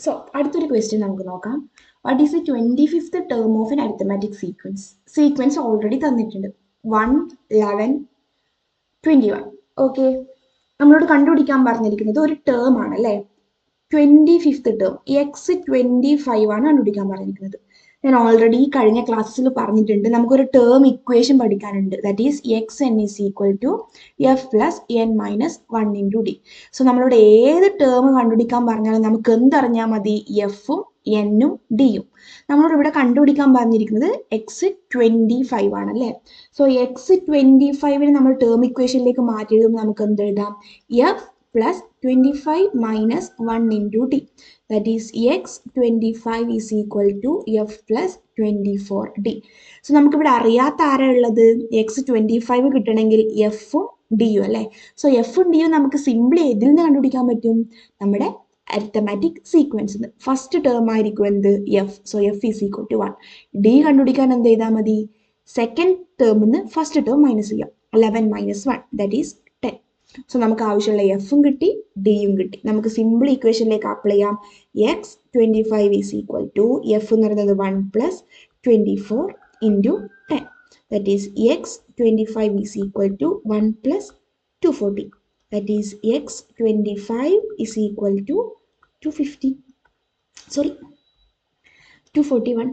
So അടുത്തൊരു question നമുക്ക് നോക്കാം. What is the 25th term of N arithmetic sequence? Sequence already തന്നിട്ടുണ്ട്, 1, 11, 21. Okay, നമ്മളോട് കണ്ടുപിടിക്കാൻ പറഞ്ഞിരിക്കുന്നത് ഒരു ടേം ആണ് അല്ലേ. 25th ടേം x25 ആണ് കണ്ടുപിടിക്കാൻ പറഞ്ഞിരിക്കുന്നത്. ഞാൻ ഓൾറെഡി കഴിഞ്ഞ ക്ലാസ്സിൽ പറഞ്ഞിട്ടുണ്ട്, നമുക്കൊരു ടേം ഇക്വേഷൻ പഠിക്കാനുണ്ട്. That is X N is equal to F plus N minus 1 into D. So നമ്മളോട് ഏത് ടേം കണ്ടുപിടിക്കാൻ പറഞ്ഞാലും നമുക്ക് എന്തറിഞ്ഞാൽ മതി? എഫും എന്നും ഡിയും. നമ്മളോട് ഇവിടെ കണ്ടുപിടിക്കാൻ പറഞ്ഞിരിക്കുന്നത് x25 ആണ് അല്ലേ. സോ x25 നമ്മൾ ടേം ഇക്വേഷനിലേക്ക് മാറ്റി എഴുതുമ്പോൾ നമുക്ക് എന്ത് എഴുതാം? F plus 25 minus 1 into d. That is x25 is equal to f plus 24d. So നമുക്കിവിടെ അറിയാത്ത ആരാ ഉള്ളത്? x25 കിട്ടണമെങ്കിൽ എഫും ഡിയും അല്ലേ. സോ എഫും ഡിയും നമുക്ക് സിംപ്ലി ഇതിൽ നിന്ന് കണ്ടുപിടിക്കാൻ പറ്റും, നമ്മുടെ അരിത്തമാറ്റിക് സീക്വൻസ്. ഫസ്റ്റ് ടേം ആയിരിക്കും എന്ത്? F. So F is equal to 1. D കണ്ടുപിടിക്കാൻ എന്ത് ചെയ്താൽ മതി? സെക്കൻഡ് ടേമിന്ന് ഫസ്റ്റ് ടേം മൈനസ് ചെയ്യാം. 11 minus 1 that is 10. സോ നമുക്ക് ആവശ്യമുള്ള എഫും കിട്ടി, ഡിയും കിട്ടി. നമുക്ക് സിമ്പിൾ ഇക്വേഷനിലേക്ക് അപ്ലൈ ചെയ്യാം. x25 is equal to F എന്ന് പറയുന്നത് 1 plus 24 into 10. That is x25 is equal to 1 plus 240. That is x25 is equal to 250. Sorry 241.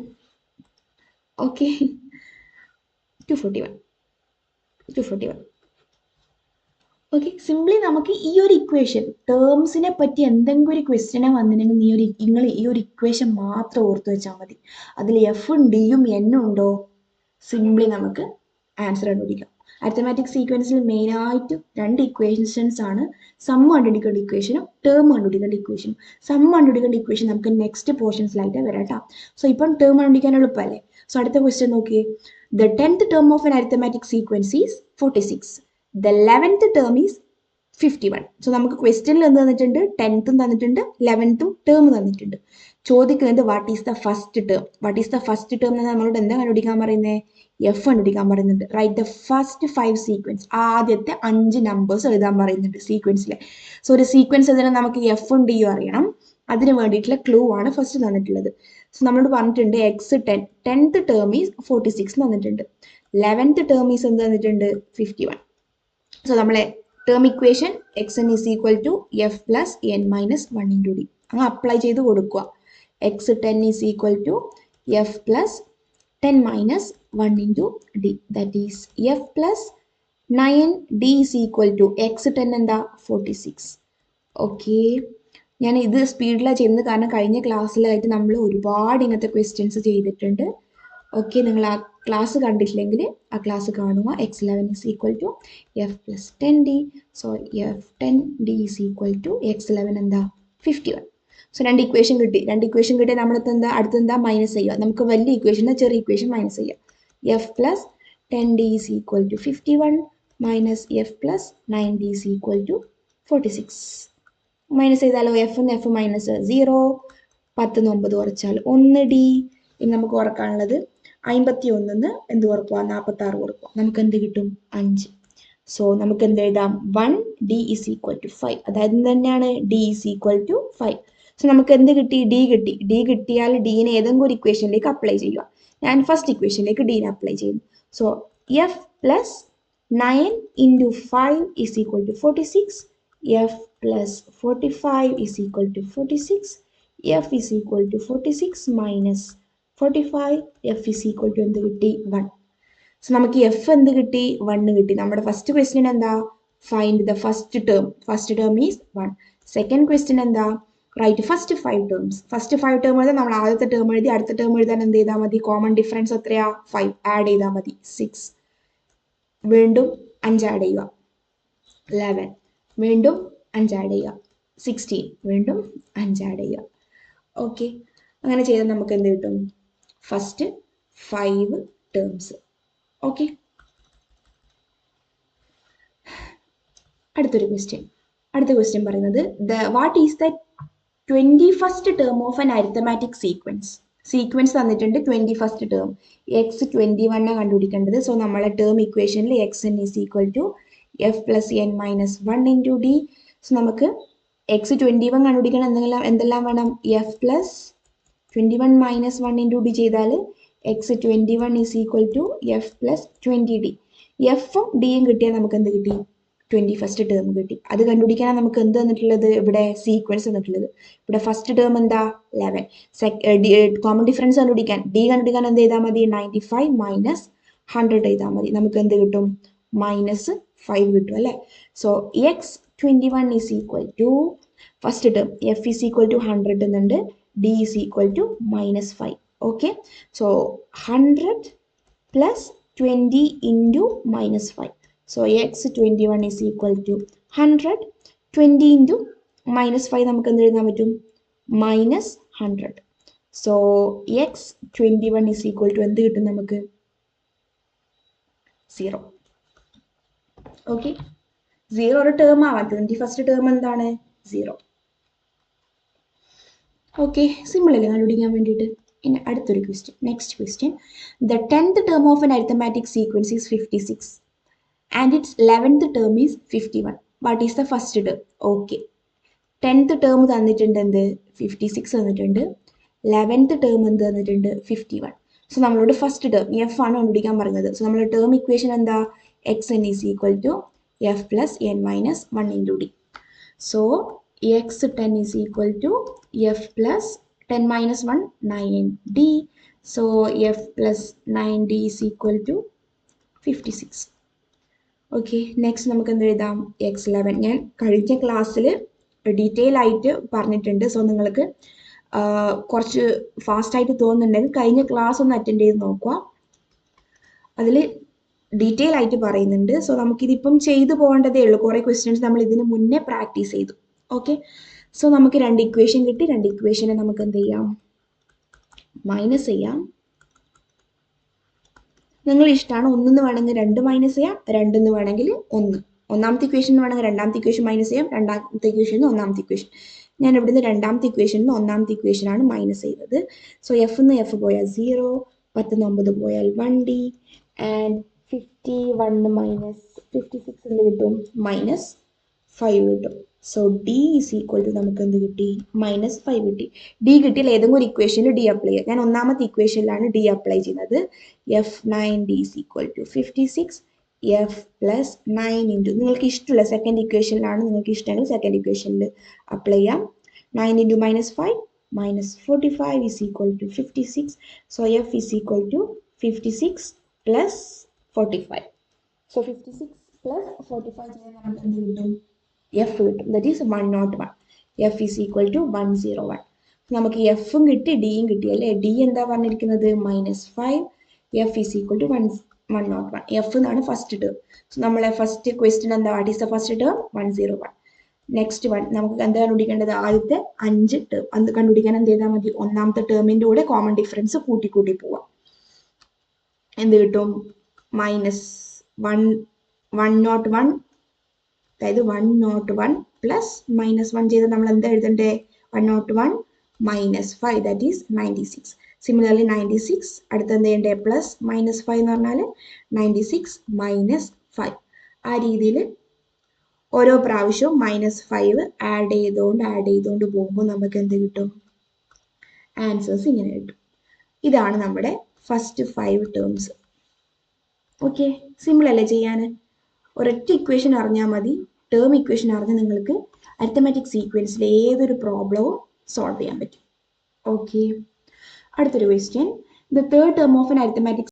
Okay, 241. Okay, simply നമുക്ക് ഈ ഒരു ഇക്വേഷൻ ടേംസിനെ പറ്റി എന്തെങ്കിലും ഒരു ക്വസ്റ്റ്യനെ വന്നിട്ടുണ്ടെങ്കിൽ നിങ്ങൾ ഈ ഒരു ഇക്വേഷൻ മാത്രം ഓർത്ത് വെച്ചാൽ മതി. അതിൽ എഫും ഡിയും എന്നും ഉണ്ടോ? സിംപ്ലി നമുക്ക് ആൻസർ കണ്ടുപിടിക്കാം. അരിത്തമാറ്റിക് സീക്വൻസിൽ മെയിനായിട്ട് രണ്ട് ഇക്വേഷൻസ് ആണ്, സം കണ്ടുപിടിക്കേണ്ട ഇക്വേഷനും ടേം കണ്ടുപിടിക്കേണ്ട ഇക്വേഷനും. സം കണ്ടുപിടിക്കേണ്ട ഇക്വേഷൻ നമുക്ക് നെക്സ്റ്റ് പോർഷൻസിലായിട്ട് വരാം കേട്ടോ. സോ ഇപ്പം ടേം കണ്ടുപിടിക്കാൻ എളുപ്പമല്ലേ. സോ അടുത്ത ക്വസ്റ്റ്യൻ നോക്കിയേ. The 10th term of N arithmetic sequence is 46. The 11th term is 51. So നമുക്ക് ക്വസ്റ്റ്യനിൽ എന്ത് തന്നിട്ടുണ്ട്? 10th തന്നിട്ടുണ്ട്, 11th ടേം തന്നിട്ടുണ്ട്. ചോദിക്കുന്നത് what is the first term. What is the first term എന്ന് നമ്മളോട് എന്താ കണ്ടുപിടിക്കാൻ പറയുന്നത്? എഫ് കണ്ടുപിടിക്കാൻ പറയുന്നുണ്ട്. Write the first 5 sequence. ആദ്യത്തെ 5 നമ്പേഴ്സ് എഴുതാൻ പറയുന്നുണ്ട് സീക്വൻസിലെ. സോ ഒരു സീക്വൻസ് എഴുതാൻ നമുക്ക് എഫും ഡിയും അറിയണം. അതിന് വേണ്ടിയിട്ടുള്ള ക്ലൂ ആണ് ഫസ്റ്റ് തന്നിട്ടുള്ളത്. സോ നമ്മളോട് പറഞ്ഞിട്ടുണ്ട് x10. 10th ടേം ഈസ് 46 തന്നിട്ടുണ്ട്. 11th ടേം ഈസ് എന്ത് തന്നിട്ടുണ്ട്? 51. സോ നമ്മളെ term equation X N is equal to F plus N minus 1 into D അങ്ങ് അപ്ലൈ ചെയ്ത് കൊടുക്കുക. x10 is equal to F plus 10 minus 1 into D. That is F plus 9 D is equal to x10 എന്താ? 46. Okay, ഞാൻ ഇത് സ്പീഡിലാണ് ചെയ്യുന്നത് കാരണം കഴിഞ്ഞ ക്ലാസ്സിലായിട്ട് നമ്മൾ ഒരുപാട് ഇങ്ങനത്തെ ക്വസ്റ്റ്യൻസ് ചെയ്തിട്ടുണ്ട്. ഓക്കെ, നിങ്ങൾ ആ ക്ലാസ് കണ്ടിട്ടില്ലെങ്കിൽ ആ ക്ലാസ് കാണുക. x11 is equal to F plus 10d. So F 10d is equal to x11 എന്താ? 51. സോ രണ്ട് ഇക്വേഷൻ കിട്ടി. നമ്മളടുത്ത് എന്താ? അടുത്തെന്താ? മൈനസ് ചെയ്യുക. നമുക്ക് വലിയ ഇക്വേഷൻ ചെറിയ ഇക്വേഷൻ മൈനസ് ചെയ്യുക. F plus 10d is equal to 51 minus F plus 9d is equal to 46. Minus ചെയ്താലോ? എഫ് എന്ന് എഫ് മൈനസ് 0, 10 9 കുറച്ചാൽ 1d. ഇനി നമുക്ക് ഓർക്കാനുള്ളത് 51 എന്ത് കുറക്കുക? 46 കുറക്കുക. നമുക്ക് എന്ത് കിട്ടും? 5. സോ നമുക്ക് എന്ത് എഴുതാം? 1d is equal to 5. അതായത് തന്നെയാണ് d is equal to 5. So നമുക്ക് എന്ത് കിട്ടി? d കിട്ടി. d കിട്ടിയാൽ ഡിനെ ഏതെങ്കിലും ഒരു ഇക്വേഷനിലേക്ക് അപ്ലൈ ചെയ്യുക. ഞാൻ ഫസ്റ്റ് ഇക്വേഷനിലേക്ക് ഡിനെ അപ്ലൈ ചെയ്യുന്നു. So F plus 9 into 5 is equal to 46. F plus 45 is equal to 46. F is equal to 46 minus 45. F is equal to എന്ത് കിട്ടി? 1. സോ നമുക്ക് എഫ് എന്ത് കിട്ടി? 1 കിട്ടി. നമ്മുടെ ഫസ്റ്റ് ക്വസ്റ്റ്യൻ എന്താ? Find the first term. First term is 1. Second question എന്താ? Write first 5 terms. First 5 term എഴുതാൻ നമ്മൾ ആദ്യത്തെ ടേം എഴുതി, അടുത്ത ടേം എഴുതാൻ എന്ത് ചെയ്താൽ മതി? കോമൺ ഡിഫറൻസ് എത്രയാ? 5 ആഡ് ചെയ്താൽ മതി. 6. വീണ്ടും 5 ആഡ് ചെയ്യുക. 11. വീണ്ടും 5 ആഡ് ചെയ്യുക. 16. വീണ്ടും 5 ആഡ് ചെയ്യുക. ഓക്കെ, അങ്ങനെ ചെയ്താൽ നമുക്ക് എന്ത് കിട്ടും? First 5 terms. ഓക്കെ, അടുത്ത ക്വസ്റ്റ്യൻ പറയുന്നത് what is the 21st term of an arithmetic sequence. Sequence തന്നിട്ടുണ്ട് 21st ടേം. x21 കണ്ടുപിടിക്കേണ്ടത്. സോ നമ്മളെ ടേം ഇക്വേഷനിൽ xn is equal to F plus N minus 1 into D. So നമുക്ക് എക്സ് 21 കണ്ടുപിടിക്കണം എന്തെല്ലാം വേണം? F plus 21 minus 1 into D ചെയ്താൽ X 21 is equal to F plus 20d. എഫും ഡിയും കിട്ടിയാൽ നമുക്ക് എന്ത് കിട്ടി? 21st ടേം കിട്ടി. അത് കണ്ടുപിടിക്കാനാണ് നമുക്ക് എന്ത് തന്നിട്ടുള്ളത്? ഇവിടെ സീക്വൻസ് തന്നിട്ടുള്ളത്. ഇവിടെ ഫസ്റ്റ് ടേം എന്താ? 11. കോമൺ ഡിഫറൻസ് കണ്ടുപിടിക്കാൻ ഡി കണ്ടുപിടിക്കാൻ എന്ത് ചെയ്താൽ മതി? 95 മൈനസ് 100 ചെയ്താൽ മതി. നമുക്ക് എന്ത് കിട്ടും? -5 കിട്ടും അല്ലേ? So X 21 is equal to first term F is equal to 100 എന്നുണ്ട്, d is equal to -5. Okay, so 100 plus 20 into -5. So x 21 is equal to 100. 20 into -5 നമുക്ക് എന്ത് എഴുതാൻ പറ്റും? -100. So x 21 is equal to എന്ത് കിട്ടും നമുക്ക്? 0. ഓക്കെ, 0 ഒരു term ആവാം. 21st ടേം എന്താണ്? 0. ഓക്കെ, സിമ്പിൾ അല്ലേ കണ്ടുപിടിക്കാൻ വേണ്ടിയിട്ട്. ഇനി അടുത്തൊരു question, next question. The 10th term of N arithmetic sequence is 56 and it's 11th term is 51. What is the first term? Okay, 10th term തന്നിട്ടുണ്ട് എന്ത്? 56 തന്നിട്ടുണ്ട്. 11th ടേം എന്ത് തന്നിട്ടുണ്ട്? 51. സോ നമ്മളോട് ഫസ്റ്റ് ടേം എഫ് ആണ് കണ്ടുപിടിക്കാൻ പറഞ്ഞത്. സോ നമ്മുടെ ടേം ഇക്വേഷൻ എന്താ? X N is equal to F plus N minus 1 into D. So x10 is equal to f plus 10 minus 1 9d. So f plus 9d is equal to 56. Okay, next നമുക്ക് എന്ത് എഴുതാം? x11. ഞാൻ കഴിഞ്ഞ ക്ലാസ്സിൽ detail ആയിട്ട് പറഞ്ഞിട്ടുണ്ട്. So നിങ്ങൾക്ക് കുറച്ച് ഫാസ്റ്റ് ആയിട്ട് തോന്നുന്നുണ്ടെങ്കിൽ കഴിഞ്ഞ ക്ലാസ് ഒന്ന് അറ്റൻഡ് ചെയ്ത് നോക്കുക. അതിൽ ഡീറ്റെയിൽ ആയിട്ട് പറയുന്നുണ്ട്. സോ നമുക്കിതിപ്പം ചെയ്തു പോകേണ്ടതേ ഉള്ളൂ. കുറേ ക്വസ്റ്റ്യൻസ് നമ്മൾ ഇതിന് മുന്നേ പ്രാക്ടീസ് ചെയ്തു. ഓക്കെ, സോ നമുക്ക് 2 ഇക്വേഷൻ കിട്ടി. 2 ഇക്വേഷനെ നമുക്ക് എന്ത് ചെയ്യാം? മൈനസ് ചെയ്യാം. നിങ്ങൾ ഇഷ്ടമാണ്. 1 വേണമെങ്കിൽ 2 മൈനസ് ചെയ്യാം, 2 വേണമെങ്കിൽ 1. ഒന്നാമത്തെ ഇക്വേഷൻ വേണമെങ്കിൽ രണ്ടാമത്തെ ഇക്വേഷൻ മൈനസ് ചെയ്യാം, രണ്ടാമത്തെ ഇക്വേഷൻ ഒന്നാമത്തെ ഇക്വേഷൻ. ഞാൻ ഇവിടുന്ന് രണ്ടാമത്തെ ഇക്വേഷനിൽ ഒന്നാമത്തെ ഇക്വേഷനാണ് മൈനസ് ചെയ്തത്. സോ എഫ് നിന്ന് എഫ് പോയാൽ 0, 10 9 പോയാൽ 1d ആൻഡ് 51 മൈനസ് 56 എന്ത് കിട്ടും? -5 കിട്ടും. So D is equal to നമുക്ക് എന്ത് കിട്ടി? -5 കിട്ടി. ഡി കിട്ടിയാൽ ഏതെങ്കിലും ഒരു ഇക്വേഷനിൽ ഡി അപ്ലൈ ചെയ്യാം. ഞാൻ ഒന്നാമത്തെ ഇക്വേഷനിലാണ് ഡി അപ്ലൈ ചെയ്യുന്നത്. f9d is equal to 56 F plus 9 into നിങ്ങൾക്ക് ഇഷ്ടമുള്ള സെക്കൻഡ് ഇക്വേഷനിലാണ് നിങ്ങൾക്ക് ഇഷ്ടമെങ്കിൽ സെക്കൻഡ് ഇക്വേഷനിൽ അപ്ലൈ ചെയ്യാം. 9 into -5 -45 is equal to 56. So F is equal to 56 plus 45. So 56 plus 45 ചെയ്താൽ നമുക്ക് എന്ത് കിട്ടും? എഫ് കിട്ടും. That is 101. F is equal to 101. നമുക്ക് എഫും കിട്ടി ഡിയും കിട്ടി അല്ലേ? ഡി എന്താ പറഞ്ഞിരിക്കുന്നത്? -5. F is equal to 101. F എന്നാണ് ഫസ്റ്റ് ടേം. സോ നമ്മളെ ഫസ്റ്റ് ക്വസ്റ്റ്യൻ എന്താ? What is the first term? 101. Next one നമുക്ക് എന്താ കണ്ടുപിടിക്കേണ്ടത്? ആദ്യത്തെ 5 ടേം. അത് കണ്ടുപിടിക്കാൻ എന്ത് ചെയ്താൽ മതി? ഒന്നാമത്തെ ടേമിൻ്റെ കൂടെ കോമൺ ഡിഫറൻസ് കൂട്ടി പോവാം. എന്ത് കിട്ടും? -101. അതായത് 101 പ്ലസ് -1 ചെയ്ത് നമ്മൾ എന്താ എഴുതണ്ടേ? 101 -5 ദാറ്റ് ഈസ് 96. സിമിലർലി 96 അടുത്ത് എന്ത് ചെയ്യണ്ടേ? പ്ലസ് -5 എന്ന് പറഞ്ഞാൽ 96 -5. ആ രീതിയിൽ ഓരോ പ്രാവശ്യവും -5 ആഡ് ചെയ്തുകൊണ്ട് പോകുമ്പോൾ നമുക്ക് എന്ത് കിട്ടും? ആൻസേഴ്സ് ഇങ്ങനെ കിട്ടും. ഇതാണ് നമ്മുടെ ഫസ്റ്റ് 5 ടേംസ്. ഓക്കെ, സിമ്പിൾ അല്ലേ ചെയ്യാൻ? ഒരൊറ്റ ഇക്വേഷൻ അറിഞ്ഞാൽ മതി. ടേം ഇക്വേഷൻ അറിഞ്ഞ് നിങ്ങൾക്ക് അരിത്തമാറ്റിക് സീക്വൻസിൽ ഏതൊരു പ്രോബ്ലവും സോൾവ് ചെയ്യാൻ പറ്റും. ഓക്കെ, അടുത്തൊരു question. The third term of N arithmetic